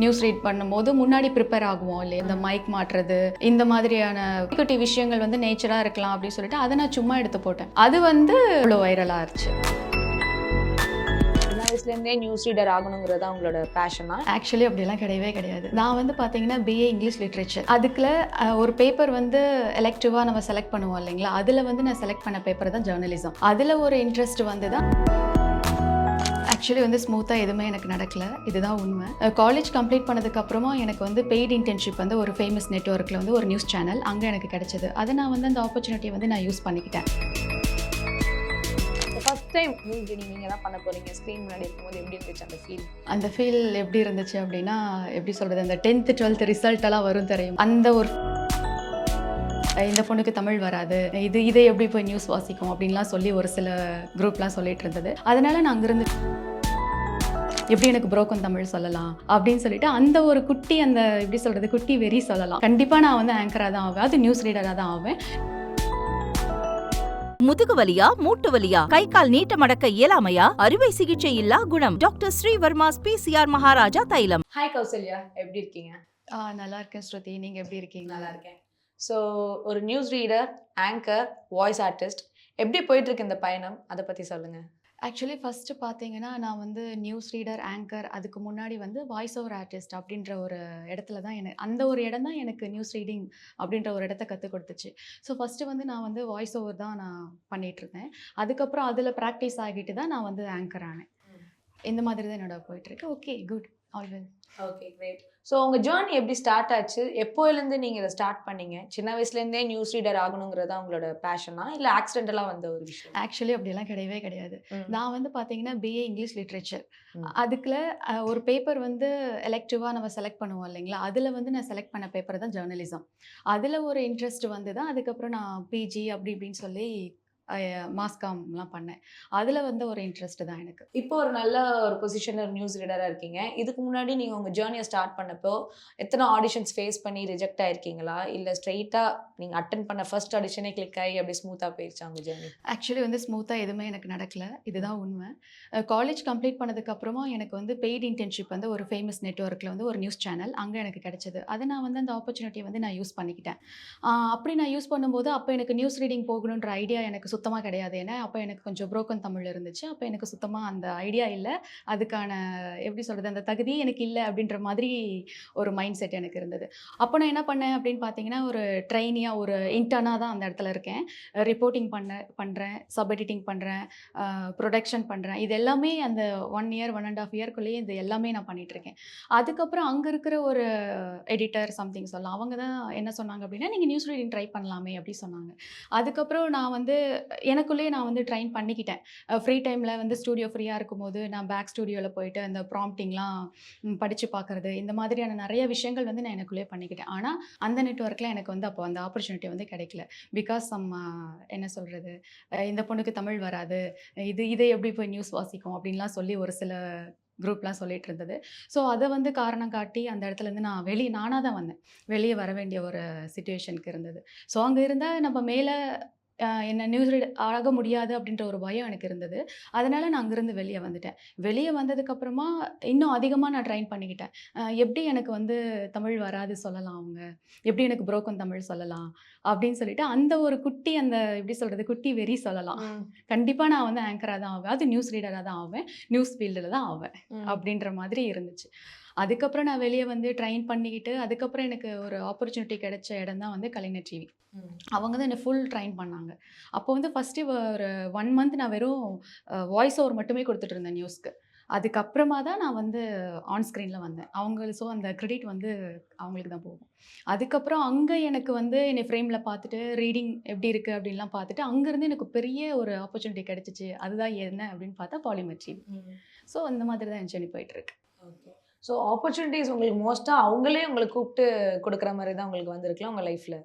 News read பண்ணும்போது முன்னாடி prepare ஆகுவோம் இல்லையா, இந்த மைக் மாட்டுறது இந்த மாதிரியான குட்டி விஷயங்கள் வந்து நேச்சராக இருக்கலாம் அப்படின்னு சொல்லிட்டு அதை நான் சும்மா எடுத்து போட்டேன். அது வந்து அவ்வளோ வைரலாக இருந்துச்சு. வயசுலேருந்தே நியூஸ் ரீடர் ஆகணுங்கிறது உங்களோட பேஷனா? ஆக்சுவலி அப்படிலாம் கிடையவே கிடையாது. நான் வந்து பார்த்தீங்கன்னா பிஏ இங்கிலீஷ் லிட்ரேச்சர். அதுக்குள்ள ஒரு பேப்பர் வந்து எலெக்டிவாக நம்ம செலக்ட் பண்ணுவோம் இல்லைங்களா, அதில் வந்து நான் செலக்ட் பண்ண பேப்பர் தான் ஜேர்னலிசம். அதில் ஒரு இன்ட்ரெஸ்ட் வந்து தான் ஆக்சுவலி வந்து ஸ்மூத்தாக எதுவுமே எனக்கு நடக்கல, இதுதான் உண்மை. காலேஜ் கம்ப்ளீட் பண்ணதுக்கப்புறமா எனக்கு வந்து பெய்ட் இன்டர்ன்ஷிப் வந்து ஒரு ஃபேமஸ் நெட்வொர்க்கில் வந்து ஒரு நியூஸ் சேனல் அங்கே எனக்கு கிடைச்சது. அதை நான் வந்து அந்த ஆப்பர்ச்சுனிட்டியை வந்து நான் யூஸ் பண்ணிக்கிட்டேன். ஃபர்ஸ்ட் டைம் நியூஸ் ரீடிங் நீங்கள் தான் பண்ண போகிறீங்க, ஸ்க்ரீன் முன்னாடி இருக்கும்போது எப்படி இருந்துச்சு அந்த ஃபீல்? அந்த ஃபீல் எப்படி இருந்துச்சு அப்படின்னா, எப்படி சொல்கிறது, அந்த 10th 12th ரிசல்ட் எல்லாம் வரும் தெரியும், அந்த ஒரு இந்த பொண்ணுக்கு தமிழ் வராது, இதை எப்படி போய் நியூஸ் வாசிக்கும் அப்படின்லாம் சொல்லி ஒரு சில குரூப்லாம் சொல்லிட்டு இருந்தது. அதனால நான் அங்கிருந்து எப்படி எனக்கு புரோக்கன் தமிழ் சொல்லலாம் அப்படின்னு சொல்லிட்டு அந்த ஒரு குட்டி, அந்த எப்படி சொல்கிறது, குட்டி வெறி சொல்லலாம். கண்டிப்பாக நான் வந்து ஆங்கராக தான் ஆவேன், அது நியூஸ் ரீடராக தான் ஆவேன். முதுகு வலியா, மூட்டு வலியா, கை கால் நீட்ட மடக்க இயலாமையா, அறுவை சிகிச்சை இல்லா குணம். டாக்டர் ஸ்ரீவர்மாஸ் PCR மகாராஜா தைலம். ஹாய் கௌசல்யா, எப்படி இருக்கீங்க? நல்லா இருக்கேன் ஸ்ருதி, நீங்கள் எப்படி இருக்கீங்க? நல்லா இருக்கேன். ஸோ ஒரு news reader, anchor, voice artist, எப்படி போயிட்டு இருக்கு இந்த பயணம், அதை பற்றி சொல்லுங்கள். ஆக்சுவலி ஃபஸ்ட்டு பார்த்தீங்கன்னா, நான் வந்து நியூஸ் ரீடர், ஆங்கர், அதுக்கு முன்னாடி வந்து வாய்ஸ் ஓவர் ஆர்டிஸ்ட் அப்படின்ற ஒரு இடத்துல தான் அந்த ஒரு இடம் தான் எனக்கு நியூஸ் ரீடிங் அப்படின்ற ஒரு இடத்த கற்றுக் கொடுத்துச்சு. ஸோ ஃபஸ்ட்டு வந்து நான் வந்து வாய்ஸ் ஓவர் தான் நான் பண்ணிகிட்ருந்தேன். அதுக்கப்புறம் அதில் ப்ராக்டிஸ் ஆகிட்டு தான் நான் வந்து ஆங்கர் ஆனேன். இந்த மாதிரி தான் என்னோட போயிட்டுருக்கு. Okay, good, always. Okay, great. So உங்கள் ஜேர்னி எப்படி ஸ்டார்ட் ஆச்சு? எப்போலேருந்து நீங்கள் இதை ஸ்டார்ட் பண்ணீங்க? சின்ன வயசுலேருந்தே நியூஸ் ரீடர் ஆகணுங்கிறதா உங்களோட பேஷனா, இல்லை ஆக்சிடென்டலாக வந்த ஒரு விஷயம்? ஆக்சுவலி அப்படிலாம் கிடையவே கிடையாது. நான் வந்து பார்த்தீங்கன்னா பிஏ இங்கிலீஷ் லிட்ரேச்சர். அதுக்குள்ள ஒரு பேப்பர் வந்து எலெக்டிவாக நம்ம செலக்ட் பண்ணுவோம் இல்லைங்களா, அதில் வந்து நான் செலக்ட் பண்ண பேப்பர் தான் ஜேர்னலிசம். அதில் ஒரு இன்ட்ரெஸ்ட் வந்து தான் அதுக்கப்புறம் நான் பிஜி அப்படி இப்படின்னு சொல்லி மாஸ்காம்லாம் பண்ணேன். அதில் வந்து ஒரு இன்ட்ரெஸ்ட் தான் எனக்கு. இப்போ ஒரு நல்ல ஒரு பொசிஷனில் ஒரு நியூஸ் ரீடராக இருக்கீங்க. இதுக்கு முன்னாடி நீங்கள் உங்கள் ஜேர்னியை ஸ்டார்ட் பண்ணப்போ எத்தனை ஆடிஷன்ஸ் ஃபேஸ் பண்ணி ரிஜெக்ட் ஆயிருக்கீங்களா, இல்லை ஸ்ட்ரெயிட்டாக நீங்கள் அட்டன் பண்ண ஃபர்ஸ்ட் ஆடிஷனே கிளிக் ஆகி அப்படி ஸ்மூத்தாக போயிடுச்சா உங்கள் ஜேர்னி? ஆக்சுவலி வந்து ஸ்மூத்தாக எதுவுமே எனக்கு நடக்கல, இதுதான் உண்மை. காலேஜ் கம்ப்ளீட் பண்ணதுக்கப்புறமா எனக்கு வந்து பெய்ட் இன்டர்ன்ஷிப் வந்து ஒரு ஃபேமஸ் நெட்வொர்க்கில் வந்து ஒரு நியூஸ் சேனல் அங்கே எனக்கு கிடைச்சது. அதை நான் வந்து அந்த ஆப்பர்ச்சுனிட்டியை வந்து நான் யூஸ் பண்ணிக்கிட்டேன். அப்படி நான் யூஸ் பண்ணும்போது அப்போ எனக்கு நியூஸ் ரீடிங் போகணுன்ற ஐடியா எனக்கு சுத்தமாக கிடையாது. ஏன்னா அப்போ எனக்கு கொஞ்சம் புரோக்கன் தமிழ் இருந்துச்சு. அப்போ எனக்கு சுத்தமாக அந்த ஐடியா இல்லை, அதுக்கான எப்படி சொல்கிறது, அந்த தகுதி எனக்கு இல்லை அப்படின்ற மாதிரி ஒரு மைண்ட் செட் எனக்கு இருந்தது. அப்போ நான் என்ன பண்ணேன் அப்படின்னு பார்த்தீங்கன்னா, ஒரு ட்ரெயினியாக, ஒரு இன்டர்னாக தான் அந்த இடத்துல இருக்கேன். ரிப்போர்ட்டிங் பண்ணுறேன், சப் எடிட்டிங் பண்ணுறேன், ப்ரொடக்ஷன் பண்ணுறேன். இது எல்லாமே அந்த 1 இயர் 1.5 இயர்க்குள்ளேயே இது எல்லாமே நான் பண்ணிகிட்ருக்கேன். அதுக்கப்புறம் அங்கே இருக்கிற ஒரு எடிட்டர் சம்திங் சொல்லலாம், அவங்க தான் என்ன சொன்னாங்க அப்படின்னா, நீங்கள் நியூஸ் ரீடிங் ட்ரை பண்ணலாமே அப்படி சொன்னாங்க. அதுக்கப்புறம் நான் வந்து எனக்குள்ளேயே நான் வந்து ட்ரைன் பண்ணிக்கிட்டேன். ஃப்ரீ டைமில் வந்து ஸ்டூடியோ ஃப்ரீயாக இருக்கும்போது நான் பேக் ஸ்டூடியோவில் போயிட்டு அந்த ப்ராம்ப்டிங்லாம் படித்து பார்க்குறது, இந்த மாதிரியான நிறைய விஷயங்கள் வந்து நான் எனக்குள்ளேயே பண்ணிக்கிட்டேன். ஆனால் அந்த நெட்வொர்க்கில் எனக்கு வந்து அப்போ அந்த ஆப்பர்ச்சுனிட்டி வந்து கிடைக்கல. பிகாஸ் என்ன சொல்கிறது, இந்த பொண்ணுக்கு தமிழ் வராது, இதை எப்படி போய் நியூஸ் வாசிக்கும் அப்படின்லாம் சொல்லி ஒரு சில குரூப்லாம் சொல்லிட்டு இருந்தது. ஸோ அதை வந்து காரணம் காட்டி அந்த இடத்துலேருந்து நான் நானாக தான் வந்தேன். வெளியே வர வேண்டிய ஒரு சிச்சுவேஷனுக்கு இருந்தது. ஸோ அங்கே இருந்தால் நம்ம மேலே என்ன நியூஸ் ரீடர் ஆக முடியாது அப்படின்ற ஒரு பயம் எனக்கு இருந்தது. அதனால் நான் அங்கேருந்து வெளியே வந்துட்டேன். வெளியே வந்ததுக்கப்புறமா இன்னும் அதிகமாக நான் ட்ரைன் பண்ணிக்கிட்டேன். எப்படி எனக்கு வந்து தமிழ் வராது சொல்லலாம் அவங்க, எப்படி எனக்கு புரோக்கன் தமிழ் சொல்லலாம் அப்படின்னு சொல்லிட்டு அந்த ஒரு குட்டி, அந்த எப்படி சொல்கிறது, குட்டி வெறி சொல்லலாம். கண்டிப்பாக நான் வந்து ஆங்கராக தான் ஆவேன், அது நியூஸ் ரீடராக தான் ஆவேன், நியூஸ் ஃபீல்டில் தான் ஆவேன் அப்படின்ற மாதிரி இருந்துச்சு. அதுக்கப்புறம் நான் வெளியே வந்து ட்ரைன் பண்ணிக்கிட்டு அதுக்கப்புறம் எனக்கு ஒரு ஆப்பர்ச்சுனிட்டி கிடைச்ச இடம் தான் வந்து கலைஞர் டிவி. அவங்க தான் என்னை ஃபுல் ட்ரைன் பண்ணாங்க. அப்போ வந்து ஃபஸ்ட்டு ஒரு 1 மந்த் நான் வெறும் வாய்ஸ் ஓவர் மட்டுமே கொடுத்துட்டு இருந்தேன் நியூஸ்க்கு. அதுக்கப்புறமா தான் நான் வந்து ஆன் ஸ்க்ரீனில் வந்தேன். ஸோ அந்த கிரெடிட் வந்து அவங்களுக்கு தான் போகும். அதுக்கப்புறம் அங்கே எனக்கு வந்து என்னை ஃப்ரேமில் பார்த்துட்டு ரீடிங் எப்படி இருக்குது அப்படின்லாம் பார்த்துட்டு அங்கேருந்து எனக்கு பெரிய ஒரு ஆப்பர்ச்சுனிட்டி கிடைச்சிச்சு. அதுதான் என்ன அப்படின்னு பார்த்தா பாலிமர் டிவி. ஸோ அந்த மாதிரி தான் என் ஜர்னி போயிட்டுருக்கு. ஓகே. ஸோ ஆப்பர்ச்சுனிட்டிஸ் உங்களுக்கு மோஸ்ட்டாக அவங்களே உங்களை கூப்பிட்டு கொடுக்குற மாதிரி தான் உங்களுக்கு வந்திருக்கலாம் உங்கள் லைஃப்பில்?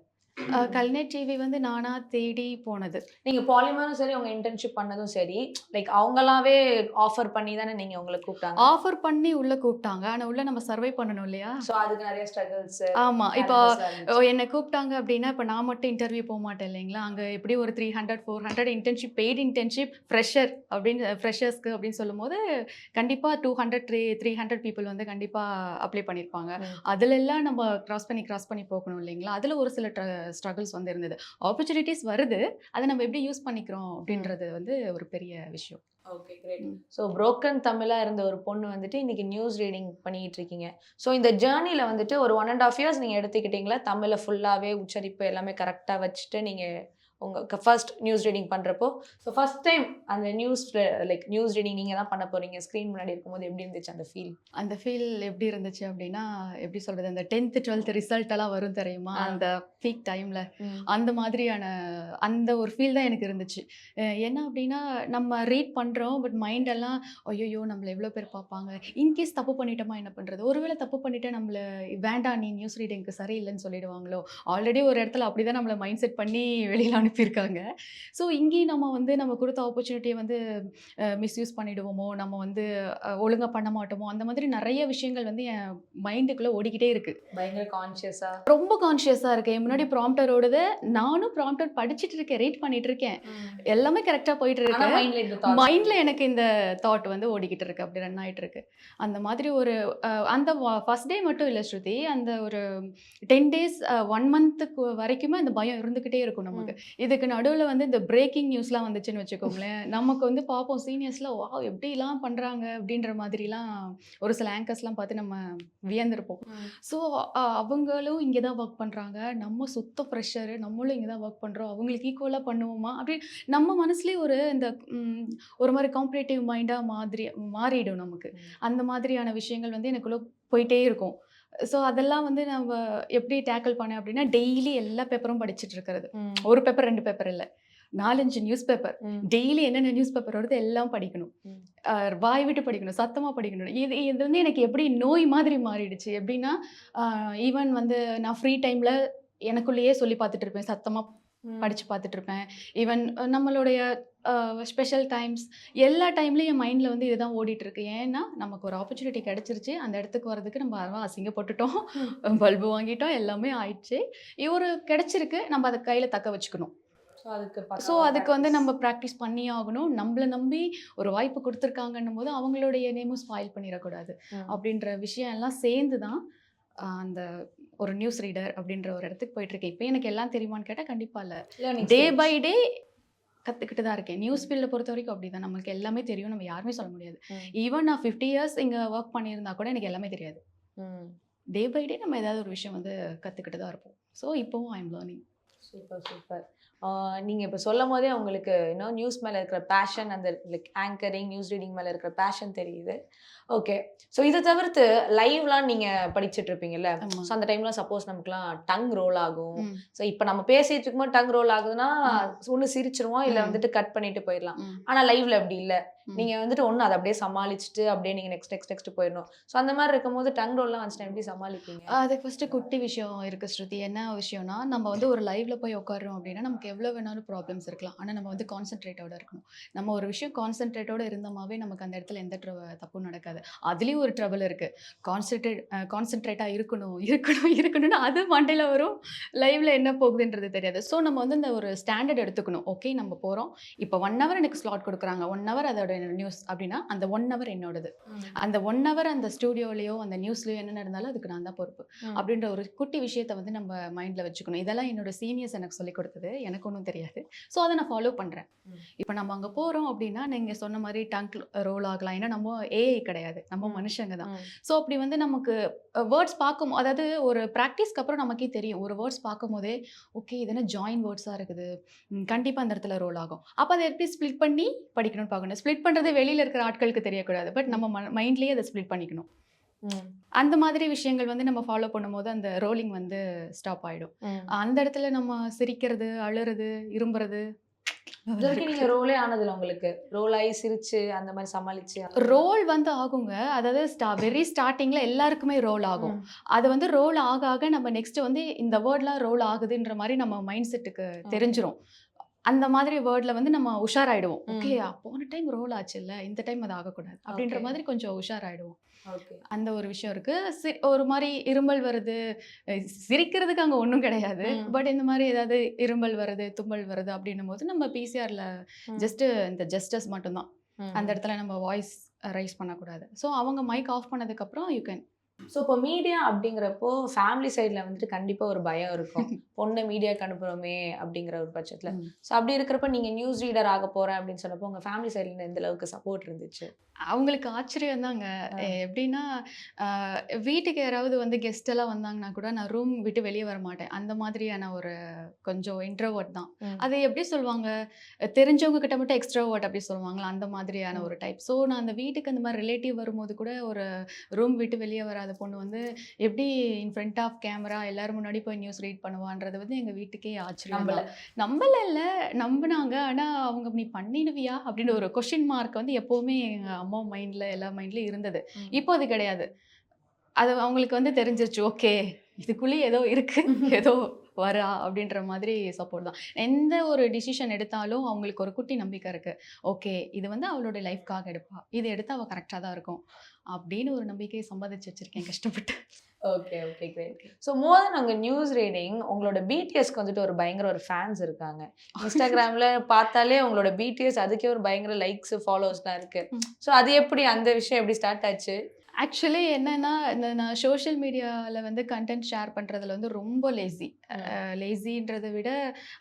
கலைஞர் டிவி வந்து நானா தேடி போனது. நீங்க பாலிமரும் சரி, உங்க இன்டர்ன்ஷிப் பண்ணதும் சரி, லைக் அவங்களாவே ஆஃபர் பண்ணி தானே நீங்க உங்கள கூப்பிட்டாங்க. ஆஃபர் பண்ணி உள்ள கூப்பிட்டாங்க. ஆனா உள்ள நம்ம சர்வை பண்ணணும் இல்லையா? சோ அதுக்கு நெறைய ஸ்ட்ரகிள்ஸ், ஆமா. இப்போ சேலஞ்சஸ்லாம் இருந்துச்சு. என்ன கூப்பிட்டாங்க அப்டின்னா, இப்ப நான் மட்டும் இன்டர்வியூ போமாட்டேன் இல்லைங்களா? அங்க எப்படியும் ஒரு 300, 400 இன்டர்ன்ஷிப், பெய்ட் இன்டர்ன்ஷிப், ஃப்ரெஷர் அப்படின்னு ஃப்ரெஷர்ஸ்க்கு அப்படின்னு சொல்லும்போது, கண்டிப்பா 200, 300 பீப்பிள் வந்து கண்டிப்பா அப்ளை பண்ணியிருப்பாங்க. ம். அதுலெல்லாம் நம்ம கிராஸ் பண்ணி போகணும் இல்லைங்களா? அதுல ஒரு சில ஸ்ட்ரகிள்ஸ் வந்து இருந்தது. ஆப்பர்ச்சுனிட்டீஸ் வருது. அத நம்ம எப்படி யூஸ் பண்ணிக்கிறோம் அப்படின்றது வந்து ஒரு பெரிய விஷயம். Okay, great. Hmm. So broken தமிழா இருந்த ஒரு பொண்ணு வந்துட்டு இன்னைக்கு நியூஸ் ரீடிங் பண்ணிட்டு இருக்கீங்க. ஸோ இந்த ஜேர்னில வந்துட்டு ஒரு 1 1/2 இயர்ஸ் நீங்க எடுத்துக்கிட்டீங்களா? தமிழ ஃபுல்லாவே உச்சரிப்பு எல்லாமே கரெக்ட்டா வச்சுட்டு நீங்க உங்க ஃபர்ஸ்ட் நியூஸ் ரீடிங் பண்றப்போ, ஸோ ஃபர்ஸ்ட் டைம் அந்த நியூஸ் ரீடிங் நீங்க தான் பண்ண போறீங்க. ஸ்க்ரீன் முன்னாடி இருக்கும்போது எப்படி இருந்துச்சு அந்த ஃபீல்? அந்த ஃபீல் எப்படி இருந்துச்சு அப்படின்னா, எப்படி சொல்றது? அந்த 10th, 12th ரிசல்ட் எல்லாம் வரும் தெரியுமா? அந்த பீக் டைம்ல. அந்த மாதிரியான அந்த ஒரு ஃபீல் தான் எனக்கு இருந்துச்சு. என்ன அப்படின்னா, நம்ம ரீட் பண்றோம். பட் மைண்ட் எல்லாம் ஐய்யய்யோ! நம்மள எவ்வளோ பேர் பார்ப்பாங்க. இன்கேஸ் தப்பு பண்ணிட்டோமா என்ன பண்றது? ஒருவேளை தப்பு பண்ணிட்டா நம்மள வேண்டாம் நீ நியூஸ் ரீடிங்க்கு சரியில்லன்னு சொல்லிடுவாங்களோ? ஆல்ரெடி ஒரு இடத்துல அப்படிதான் நம்மள மைண்ட் செட் பண்ணி வெளியில அனுப்பியிருக்காங்க. ஸோ இங்கேயும் நம்ம வந்து நம்ம குடுத்த ஆப்பர்ச்சுனிட்டிய வந்து மிஸ்யூஸ் பண்ணிடுவோமோ? நம்ம வந்து ஒழுங்கா பண்ண மாட்டோமோ? அந்த மாதிரி நெறைய விஷயங்கள் வந்து என் மைண்டுக்குள்ள ஓடிக்கிட்டே இருக்கு. பயங்கர கான்ஷியஸா. ரொம்ப கான்ஷியஸா இருக்கேன். என் முன்னாடி ப்ராம்ப்டர் ஓடுது. நானும் ப்ராம்ப்டர் படிச்சுட்டு இருக்கேன். ரீட் பண்ணிட்டு இருக்கேன். எல்லாமே கரெக்ட்டா போயிட்டு ஆனா இருக்கு. மைண்ட்ல இந்த தாட்ஸ். மைண்ட்ல எனக்கு இந்த தாட் வந்து ஓடிக்கிட்டு இருக்கு. அப்படி ரன் ஆயிட்டு இருக்கு. அந்த மாதிரி ஒரு அந்த ஃபர்ஸ்ட் டே மட்டும் இல்ல ஸ்ருதி. அந்த ஒரு 10 டேஸ் 1 மந்த்துக்கு வரைக்குமே அந்த பயம் இருந்துகிட்டே இருக்கும் நமக்கு. இதுக்கு நடுவுல வந்து இந்த பிரேக்கிங் நியூஸ்லாம் வந்துச்சுன்னு வச்சுக்கோங்களேன். நமக்கு வந்து பார்ப்போம் சீனியர்ஸ்லாம் வாவ்! எப்படிலாம் பண்றாங்க அப்படின்ற மாதிரிலாம் ஒரு சில ஆங்கர்ஸ்லாம் பார்த்து நம்ம வியந்திருப்போம். ஸோ அவங்களும் இங்கே தான் ஒர்க் பண்றாங்க. நம்ம சுத்த ஃப்ரெஷரு. நம்மளும் இங்கே தான் ஒர்க் பண்றோம். அவங்களுக்கு ஈக்குவலா பண்ணுவோமா? அப்படி நம்ம மனசுலயே ஒரு இந்த ஒரு மாரி காம்படிட்டிவ் மைண்டா மாறிடும் நமக்கு. அந்த மாதிரியான விஷயங்கள் வந்து எனக்குள்ள போயிட்டே இருக்கும். ஸோ அதெல்லாம் வந்து நம்ம எப்படி டேக்கிள் பண்ணேன் அப்படின்னா, டெய்லி எல்லா பேப்பரும் படிச்சுட்டு இருக்கிறது. ஒரு பேப்பர் 2 பேப்பர் இல்ல. 4, 5 நியூஸ் பேப்பர். டெய்லி என்னென்ன நியூஸ் பேப்பர் வருதோ எல்லாம் படிக்கணும். வாய் விட்டு படிக்கணும். சத்தமா படிக்கணும். இது இது வந்து எனக்கு எப்படி நோய் மாதிரி மாறிடுச்சு. எப்படின்னா, ஈவன் வந்து நான் ஃப்ரீ டைம்ல எனக்குள்ளேயே சொல்லி பார்த்துட்டு இருப்பேன். சத்தமா படிச்சு பார்த்துட்டு இருப்பேன். ஈவன் நம்மளுடைய ஸ்பெஷல் டைம்ஸ் எல்லா டைம்லயும் என் மைண்ட்ல வந்து இதுதான் ஓடிட்டு இருக்கு. ஏன்னா, நமக்கு ஒரு ஆப்பர்ச்சுனிட்டி கிடைச்சிருச்சு. அந்த இடத்துக்கு வரதுக்கு நம்ம அசிங்கப்பட்டுட்டோம். பல்பு வாங்கிட்டோம். எல்லாமே ஆயிடுச்சு. ஒரு கிடைச்சிருக்கு. நம்ம அத கையில தக்க வச்சுக்கணும். ஸோ அதுக்கு வந்து நம்ம ப்ராக்டிஸ் பண்ணியே ஆகணும். நம்மள நம்பி ஒரு வாய்ப்பு குடுத்துருக்காங்கன்னும்போது, அவங்களுடைய நேமும் ஸ்பாயில் பண்ணிறக்கூடாது. அப்படின்ற விஷயம் எல்லாம் சேர்ந்து தான் அந்த ஒரு நியூஸ் ரீடர் அப்படின்ற ஒரு இடத்துக்கு போயிட்டுருக்கேன். இப்ப எனக்கு எல்லாம் தெரியுமான்னு கேட்டா கண்டிப்பா இல்ல. டே பை டே கத்துக்கிட்டு தான் இருக்கேன். நியூஸ் ஃபீல்ட பொறுத்தவரைக்கும் அப்படிதான். நமக்கு எல்லாமே தெரியும். நம்ம யாருமே சொல்ல முடியாது. ஈவன் நான் 50 இயர்ஸ் இங்க வொர்க் பண்ணியிருந்தா கூட எனக்கு எல்லாமே தெரியாது. டே பை டே நம்ம ஏதாவது ஒரு விஷயம் வந்து கத்துக்கிட்டு தான் இருப்போம். ஸோ இப்பவும் ஐ அம் லேர்னிங். Super, super. நீங்க இப்ப சொல்லும்போதே உங்களுக்கு நியூஸ் மேல இருக்கிற பேஷன், அந்த லைக் ஆங்கரிங், நியூஸ் ரீடிங் மேல இருக்கிற பேஷன் தெரியுது. ஓகே. ஸோ இத தவிர்த்து லைவ்லாம் நீங்க படிச்சுட்டு இருப்பீங்கல்ல. ஆமா. ஸோ அந்த டைம்ல சப்போஸ் நமக்குலாம் டங் ரோல் ஆகும். ம். ஸோ இப்ப நம்ம பேசிட்டு இருக்கும்போது டங் ரோல் ஆகுதுன்னா, ஒண்ணு சிரிச்சுருவோம், இல்ல வந்துட்டு கட் பண்ணிட்டு போயிரலாம். ஆனா லைவ்ல அப்படி இல்ல. நீங்க வந்துட்டு ஒண்ணு அத அப்படியே சமாளிச்சுட்டு அப்படியே நீங்க நெக்ஸ்ட் போயிடணும். ஸோ அந்த மாதிரி இருக்கும்போது டங் ரோல்லாம் வந்துச்சுன்னா எப்படி சமாளிப்பீங்க? அதுக்கு ஃபர்ஸ்ட்டு குட்டி விஷயம் இருக்கு ஸ்ருதி. என்ன விஷயம்னா, நம்ம வந்து ஒரு லைவ்ல போய் உட்கார்றோம் அப்படின்னா, நமக்கு எவ்வளோ வேணாலும் ப்ராப்ளம்ஸ் இருக்கலாம். ஆனா நம்ம வந்து கான்சன்ட்ரேட்டோட இருக்கணும். நம்ம ஒரு விஷயம் கான்சன்ட்ரேட்டோட இருந்தோமாவே நமக்கு அந்த இடத்துல எந்த தப்பும் நடக்காது. அதுலயும் ஒரு ட்ரபிள் இருக்கு. கான்சன்ட்ரேட்டா இருக்கணும்னு அது மண்டையில வரும். லைவ்ல என்ன போகுதுன்றது தெரியாது. ஸோ நம்ம வந்து இந்த ஒரு ஸ்டாண்டர்ட் எடுத்துக்கணும். ஓகே நம்ம போறோம். இப்போ 1 ஹவர் எனக்கு ஸ்லாட் குடுக்குறாங்க. 1 ஹவர் அதோட நியூஸ் அப்படின்னா, அந்த 1 ஹவர் என்னோடது. அந்த 1 ஹவர் அந்த ஸ்டுடியோலயோ, அந்த நியூஸ்லயோ என்ன நடந்தாலும் அதுக்கு நான் தான் பொறுப்பு. அப்படின்ற ஒரு குட்டி விஷயத்த வந்து நம்ம மைண்ட்ல வச்சுக்கணும். இதெல்லாம் என்னோட சீனியர்ஸ் எனக்கு சொல்லிக் கொடுத்தது. எனக்கு ஒண்ணும் தெரியாது. ஸோ அத நான் ஃபாலோ பண்றேன். இப்போ நம்ம அங்க போறோம் அப்படின்னா, நீங்க சொன்ன மாரி டங் ரோல் ஆகலாம். ஏன்னா நம்ம ஏஐ கிடையாது. நம்ம மனுஷங்க தான். ஸோ அப்படி வந்து நமக்கு வேர்ட்ஸ் அதாவது ஒரு பிராக்டிஸ்க்கு அப்புறம் நமக்கே தெரியும். ஒரு வேர்ட்ஸ் பார்க்கும்போதே, ஓகே இது என்ன ஜாயின் வேர்ட்ஸா இருக்குது. கண்டிப்பா அந்த இடத்துல ரோல் ஆகும். அப்ப அத எப்படி ஸ்ப்ளிட் பண்ணி படிக்கணும்னு பார்க்கணும். ஸ்ப்ளிட் பண்றது வெளியில இருக்கிற ஆட்களுக்கு தெரியக்கூடாது. பட் நம்ம மைண்ட்லயே அத ஸ்ப்ளிட் பண்ணிக்கணும். அந்த மாதிரி விஷயங்கள் வந்து நம்ம ஃபாலோ பண்ணும்போது அந்த ரோலிங் வந்து ஸ்டாப் ஆயிடும். அந்த இடத்துல நம்ம சிரிக்கிறது, அழுறது, இரும்புறது இது வரைக்கும் நீங்க ரோலே ஆனதில்ல உங்களுக்கு? ரோல் ஆயி சிரிச்சு அந்த மாதிரி சமாளிச்சு ரோல் வந்து ஆகுங்க. அதாவது வெரி ஸ்டார்ட்டிங்ல எல்லாருக்குமே ரோல் ஆகும். ம். அது வந்து ரோல் ஆக ஆக நம்ம நெக்ஸ்ட் வந்து இந்த வேர்ட்லாம் ரோல் ஆகுதுன்ற மாரி நம்ம மைண்ட் செட்டுக்கு தெரிஞ்சிரும். அந்த மாதிரி வேர்ட்ல வந்து நம்ம உஷாராயிடுவோம். ஓகே போன டைம் ரோல் ஆச்சுல்ல, இந்த டைம் அது ஆகக்கூடாது. அப்படின்ற Okay. மாதிரி கொஞ்சம் உஷாராயிடுவோம். ஓகே. அந்த ஒரு விஷயம் இருக்கு. ஒரு மாரி இருமல் வருது. சிரிக்கிறதுக்கு அங்க ஒண்ணும் கிடையாது. ம். பட் இந்த மாரி ஏதாவது இருமல் வருது, தும்மல் வருது அப்படின்னும்போது நம்ம பிசிஆர்ல ஜஸ்ட் இந்த ஜஸ்டஸ் மட்டும் தான். அந்த இடத்துல நம்ம வாய்ஸ் ரைஸ் பண்ணக்கூடாது. ஸோ அவங்க மைக் ஆஃப் பண்ணதுக்கப்புறம் யூ கேன். ஸோ இப்போ மீடியா அப்படிங்கிறப்போ ஃபேமிலி சைடில் வந்துட்டு கண்டிப்பாக ஒரு பயம் இருக்கும். பொண்ணை மீடியாவுக்கு அனுப்புகிறோமே அப்படிங்கிற ஒரு பட்சத்தில். ஸோ அப்படி இருக்கிறப்ப நீங்கள் நியூஸ் ரீடர் ஆக போகிறேன் அப்படின்னு சொன்னப்போ உங்கள் ஃபேமிலி சைடில் எந்த அளவுக்கு சப்போர்ட் இருந்துச்சு? அவங்களுக்கு ஆச்சரியம் தாங்க. எப்படின்னா வீட்டுக்கு யாராவது வந்து கெஸ்ட் எல்லாம் வந்தாங்கன்னா கூட நான் ரூம் விட்டு வெளியே வர மாட்டேன். அந்த மாதிரியான ஒரு கொஞ்சம் இன்ட்ரோவர்ட் தான். அது எப்படி சொல்லுவாங்க, தெரிஞ்சவங்க கிட்ட மட்டும் எக்ஸ்ட்ரோவர்ட் அப்படி சொல்லுவாங்களா, அந்த மாதிரியான ஒரு டைப். ஸோ நான் அந்த வீட்டுக்கு அந்த மாதிரி ரிலேட்டிவ் வரும்போது கூட ஒரு ரூம் விட்டு வெளியே வராத பொண்ணு வந்து எப்படி இன் ஃப்ரண்ட் ஆஃப் கேமரா எல்லாரும் முன்னாடி போய் நியூஸ் ரீட் பண்ணுவான்றது வந்து எங்கள் வீட்டுக்கே ஆச்சரியம் தான். நம்பல இல்லை, நம்பினாங்க. ஆனால் அவங்க நீ பண்ணிடுவியா அப்படின்னு ஒரு கொஷின் மார்க் வந்து எப்போவுமே எங்கள் அம்மா மைண்டில் எல்லா மைண்ட்லேயும் இருந்தது. இப்போ அது கிடையாது. அது அவங்களுக்கு வந்து தெரிஞ்சிருச்சு. ஓகே இதுக்குள்ளேயே ஏதோ இருக்கு, ஏதோ வரா அப்படின்ற மாதிரி சப்போர்ட் தான். எந்த ஒரு டிசிஷன் எடுத்தாலும் அவங்களுக்கு ஒரு குட்டி நம்பிக்கை இருக்கு. ஓகே இது வந்து அவளோட லைஃப்காக எடுப்பா, இது எடுத்து அவள் கரெக்டாக தான் இருக்கும் அப்படின்னு ஒரு நம்பிக்கையை சம்பாதிச்சு வச்சிருக்கேன் கஷ்டப்பட்டு. Okay okay great. So more than உங்கள் நியூஸ் ரீடிங் உங்களோட பிடிஎஸ்க்கு வந்துட்டு ஒரு பயங்கர ஒரு ஃபேன்ஸ் இருக்காங்க. இன்ஸ்டாகிராமில் பார்த்தாலே உங்களோட பிடிஎஸ் அதுக்கே ஒரு பயங்கர லைக்ஸ் ஃபாலோவர்ஸ்லாம் இருக்கு. ஸோ அது எப்படி அந்த விஷயம் எப்படி ஸ்டார்ட் ஆச்சு? ஆக்சுவலி என்னன்னா நான் சோஷியல் மீடியாவில் வந்து கண்டென்ட் ஷேர் பண்ணுறதுல வந்து ரொம்ப லேசின்றதை விட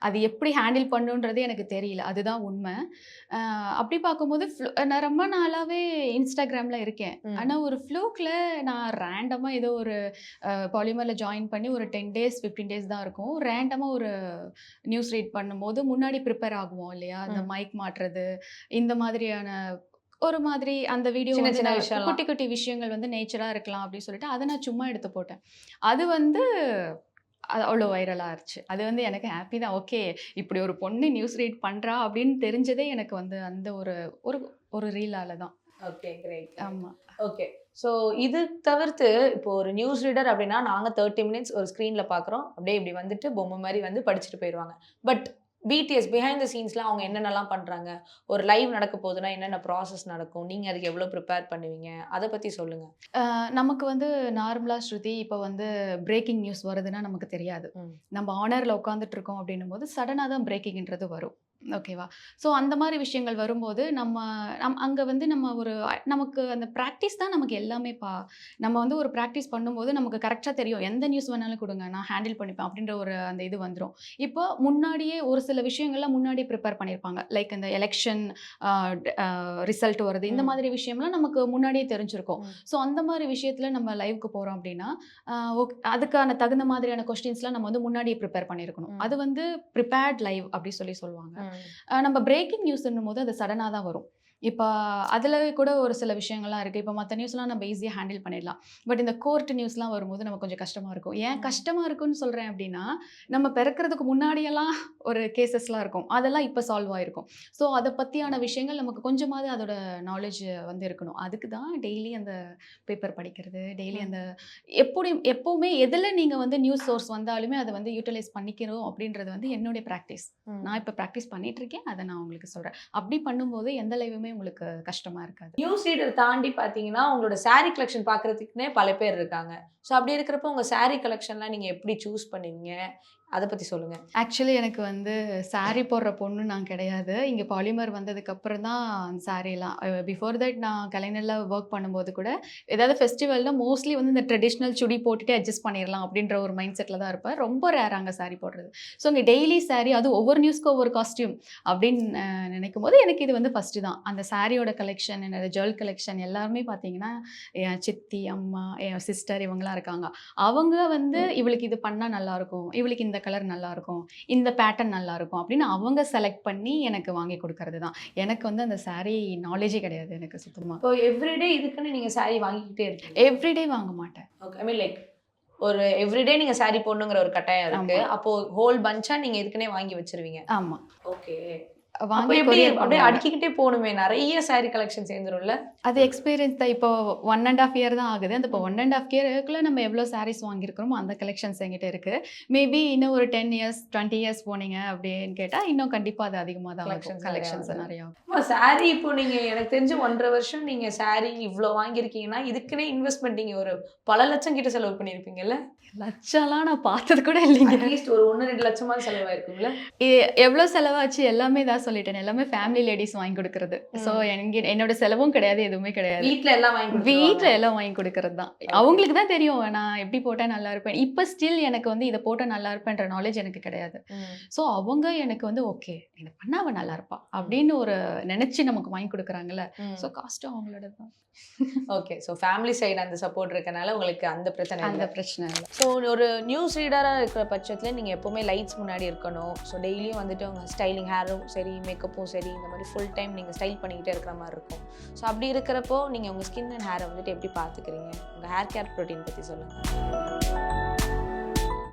அது எப்படி ஹேண்டில் பண்ணுன்றது எனக்கு தெரியல. அதுதான் உண்மை. அப்படி பார்க்கும்போது நான் ரொம்ப நாளாகவே இன்ஸ்டாகிராமில் இருக்கேன். ஆனால் ஒரு ஃப்ளூக்கில் நான் ரேண்டமாக ஏதோ ஒரு பாலிமரில் ஜாயின் பண்ணி ஒரு 10 days 15 days தான் இருக்கும். ரேண்டமாக ஒரு நியூஸ் ரீட் பண்ணும்போது முன்னாடி ப்ரிப்பேர் ஆகுவோம் இல்லையா, அந்த மைக் மாட்டுறது இந்த மாதிரியான ஒரு மாதிரி அந்த வீடியோ குட்டி குட்டி விஷயங்கள் வந்து நேச்சராக இருக்கலாம் அப்படின்னு சொல்லிட்டு அதை நான் சும்மா எடுத்து போட்டேன். அது வந்து அவ்வளோ வைரலாக இருந்துச்சு. அது வந்து எனக்கு ஹாப்பி தான். ஓகே இப்படி ஒரு பொண்ணு நியூஸ் ரீட் பண்ணுறா அப்படின்னு தெரிஞ்சதே எனக்கு வந்து அந்த ஒரு ஒரு ஒரு ரீலால தான். Okay great. ஆமாம். ஓகே. ஸோ இது தவிர்த்து இப்போ ஒரு நியூஸ் ரீடர் அப்படின்னா நாங்கள் 30 minutes ஒரு ஸ்க்ரீனில் பார்க்குறோம், அப்படியே இப்படி வந்துட்டு பொம்மை மாதிரி வந்து படிச்சுட்டு போயிடுவாங்க. பட் பிடிஎஸ் பிஹைண்ட் த சீன்ஸ்லாம் அவங்க என்னென்னலாம் பண்ணுறாங்க, ஒரு லைவ் நடக்க போகுதுன்னா என்னென்ன ப்ராசஸ் நடக்கும், நீங்கள் அதுக்கு எவ்வளோ ப்ரிப்பேர் பண்ணுவீங்க, அதை பற்றி சொல்லுங்கள். நமக்கு வந்து நார்மலாக ஸ்ருதி இப்போ வந்து பிரேக்கிங் நியூஸ் வருதுன்னா நமக்கு தெரியாது. நம்ம ஆனரில் உட்காந்துட்டு இருக்கோம் அப்படின்னும் போது சடனாக தான் பிரேக்கிங்ன்றது வரும். ஓகேவா? ஸோ அந்த மாதிரி விஷயங்கள் வரும்போது அங்கே வந்து நமக்கு அந்த ப்ராக்டிஸ் தான் நமக்கு எல்லாமே. நம்ம வந்து ஒரு ப்ராக்டிஸ் பண்ணும்போது நமக்கு கரெக்டாக தெரியும் எந்த நியூஸ் வேணாலும் கொடுங்க நான் ஹேண்டில் பண்ணிப்பேன் அப்படின்ற ஒரு அந்த இது வந்துடும். இப்போ முன்னாடியே ஒரு சில விஷயங்கள்லாம் முன்னாடியே ப்ரிப்பேர் பண்ணியிருப்பாங்க. லைக் இந்த எலெக்ஷன் ரிசல்ட் வருது, இந்த மாதிரி விஷயம்லாம் நமக்கு முன்னாடியே தெரிஞ்சிருக்கும். ஸோ அந்த மாதிரி விஷயத்தில் நம்ம லைவுக்கு போகிறோம் அப்படின்னா அதுக்கான தகுந்த மாதிரியான கொஸ்டின்ஸ்லாம் நம்ம வந்து முன்னாடியே ப்ரிப்பேர் பண்ணியிருக்கணும். அது வந்து ப்ரிப்பேர்ட் லைவ் அப்படி சொல்லுவாங்க. நம்ம பிரேக்கிங் நியூஸ்ன்னும் போது அது சடனாக தான் வரும். இப்போ அதில் கூட ஒரு சில விஷயங்கள்லாம் இருக்குது. இப்போ மற்ற நியூஸ்லாம் நம்ம ஈஸியாக ஹேண்டில் பண்ணிடலாம். பட் இந்த கோர்ட் நியூஸ்லாம் வரும்போது நமக்கு கொஞ்சம் கஷ்டமாக இருக்கும். ஏன் கஷ்டமாக இருக்குன்னு சொல்கிறேன் அப்படின்னா, நம்ம பிறக்கிறதுக்கு முன்னாடியெல்லாம் ஒரு கேசஸ்லாம் இருக்கும், அதெல்லாம் இப்போ சால்வ் ஆகிருக்கும். ஸோ அதை பற்றியான விஷயங்கள் நமக்கு கொஞ்சமாவது அதோட நாலேஜ் வந்து இருக்கணும். அதுக்கு தான் டெய்லி அந்த பேப்பர் படிக்கிறது, டெய்லி அந்த எப்போவுமே எதில் நீங்கள் வந்து நியூஸ் சோர்ஸ் வந்தாலுமே அதை வந்து யூட்டிலைஸ் பண்ணிக்கணும் அப்படின்றது வந்து என்னுடைய ப்ராக்டிஸ். நான் இப்போ ப்ராக்டிஸ் பண்ணிகிட்ருக்கேன், அதை நான் உங்களுக்கு சொல்கிறேன். அப்படி பண்ணும்போது எந்த லைவுமே உங்களுக்கு கஷ்டமா இருக்காது. நியூஸ் ரீடர் தாண்டி பார்த்தீங்கன்னா உங்களோட சாரீ கலெக்ஷன் பார்க்குறதுக்குனே பல பேர் இருக்காங்க. ஸோ அப்படி இருக்கிறப்ப உங்கள் சாரீ கலெக்ஷன்லாம் நீங்கள் எப்படி சூஸ் பண்ணுவீங்க, அதை பற்றி சொல்லுங்கள். ஆக்சுவலி எனக்கு வந்து சாரீ போடுற பொண்ணு நான் கிடையாது. இங்கே பாலிமர் வந்ததுக்கப்புறம் தான் சாரீலாம். பிஃபோர் தட் நான் கலைஞரில் ஒர்க் பண்ணும்போது கூட ஏதாவது ஃபெஸ்டிவல்னால் மோஸ்ட்லி வந்து இந்த ட்ரெடிஷ்னல் சுடி போட்டுட்டு அட்ஜஸ்ட் பண்ணிடலாம் அப்படின்ற ஒரு மைண்ட் செட்டில் தான் இருப்பேன். ரொம்ப ரேராங்க சாரீ போடுறது. ஸோ இங்கே டெய்லி சாரீ, அது ஒவ்வொரு நியூஸ்க்கு ஒவ்வொரு காஸ்டியூம் அப்படின்னு நினைக்கும் போது எனக்கு இது வந்து ஃபஸ்ட்டு தான். அந்த சாரியோட கலெக்ஷன், என்னோட ஜுவல் கலெக்ஷன் எல்லாருமே பார்த்தீங்கன்னா என் சித்தி, அம்மா, என் சிஸ்டர் இவங்களாம் இருக்காங்க. அவங்க வந்து இவளுக்கு இது பண்ணால் நல்லாயிருக்கும், இவளுக்கு இந்த கலர் நல்லாயிருக்கும், இந்த பேட்டர்ன் நல்லாயிருக்கும் அப்படின்னு அவங்க செலக்ட் பண்ணி எனக்கு வாங்கி கொடுக்கறது தான். எனக்கு வந்து அந்த சாரீ நாலேஜே கிடையாது எனக்கு சுத்தமாக. இப்போ எவ்ரிடே இதுக்குன்னு நீங்கள் சாரீ வாங்கிக்கிட்டே இருக்கீங்க? எவ்ரிடே வாங்க மாட்டேன். ஓகே. ஐ மீன் லைக் ஒரு எவ்ரிடே நீங்கள் சாரீ போடணுங்கிற ஒரு கட்டாயம் இருக்கு. அப்போ ஹோல் பஞ்சா நீங்கள் இதுக்குன்னே வாங்கி வச்சிருவீங்க? ஆமாம். ஓகே. அப்ப வாங்கி எப்படி கொரியர் அப்படியே பண்ணுவாங்க. அடுக்கிக்கிட்டே போகணுமே, நிறைய saree கலெக்ஷன் சேர்ந்துரும்ல? அது எக்ஸ்பீரியன்ஸ் தான். இப்போ 1 1/2 இயர் தான் ஆகுது. அந்த இப்போ 1 1/2 இயர்க்குள்ள நம்ம எவ்வளோ சாரீஸ் வாங்கியிருக்கிறோமோ அந்த கலெக்ஷன்ஸ் என்கிட்ட இருக்கு. மேபி இன்னும் ஒரு 10 இயர்ஸ் 20 இயர்ஸ் போனீங்க அப்படின்னு கேட்டா இன்னும் கண்டிப்பா அது அதிகமா தான் ஆகும். Collections கலெக்ஷன்ஸ் நிறைய நிறைய ஆகும். ஆமா, saree இப்போ நீங்க எனக்கு தெரிஞ்சு 1 1/2 வருஷம் நீங்க saree இவ்ளோ வாங்கியிருக்கீங்கன்னா, இதுக்குன்னே இன்வெஸ்ட்மென்ட் நீங்க ஒரு பல லட்சம் கிட்ட செலவு பண்ணியிருப்பீங்கல்ல? லட்சம்லாம் நான் பார்த்தது கூட இல்லைங்க. அட்லீஸ்ட் ஒரு 1 2 லட்சமாவது செலவாயிருக்கும்ல? எவ்வளோ செலவாச்சு எல்லாமே தான் சொல்லிட்டேன். எல்லாமே ஃபேமிலி லேடீஸ் வாங்கி கொடுக்கறது. ஸோ என்னோட செலவும் கிடையாது, எதுவுமே கிடையாது. வீட்ல எல்லாம் வாங்கி வீட்ல கொடுத்துருவாங்க. எல்லாம் வாங்கி கொடுக்கறது தான். அவங்களுக்கு தான் தெரியும் நான் எப்படி போட்டா நல்லா இருப்பேன். இப்போ ஸ்டில் எனக்கு வந்து இதை போட்டா நல்லா இருப்பேன்ற நாலேஜ் எனக்கு கிடையாது. ம். ஸோ அவங்க எனக்கு வந்து ஓகே இதை பண்ணா அவ நல்லா இருப்பா அப்படின்னு ஒரு நினைச்சு நமக்கு வாங்கி கொடுக்குறாங்கல்ல. ம். ஸோ காஸ்ட்டும் அவங்களோட தான். ஓகே. ஸோ ஃபேமிலி சைடு அந்த சப்போர்ட் இருக்கனால உங்களுக்கு அந்த பிரச்சனை அந்த இல்ல. பிரச்சனை இல்லை. ஸோ ஒரு நியூஸ் ரீடராக இருக்கிற பட்சத்தில் நீங்கள் எப்போவுமே லைட்ஸ் முன்னாடி இருக்கணும். ஸோ டெய்லியும் வந்துட்டு உங்கள் ஸ்டைலிங் ஹேரும் சரி, மேக்கப்பும் சரி, இந்த மாதிரி ஃபுல் டைம் நீங்கள் ஸ்டைல் பண்ணிக்கிட்டே இருக்கிற மாதிரி இருக்கும். ஸோ அப்படி இருக்கிறப்போ நீங்கள் உங்கள் ஸ்கின் அண்ட் ஹேரை வந்துட்டு எப்படி பார்த்துக்கிறீங்க? உங்கள் ஹேர் கேர் ப்ரோட்டீன் பற்றி சொல்லுங்கள்.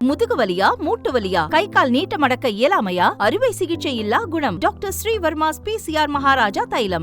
முதுகு வலியா, மூட்டு வலியா, கை கால் நீட்ட மடக்க இயலாமையா, அறுவை சிகிச்சை இல்லா குணம். டாக்டர் ஸ்ரீவர்மாஸ் PCR மகாராஜா தைலம்.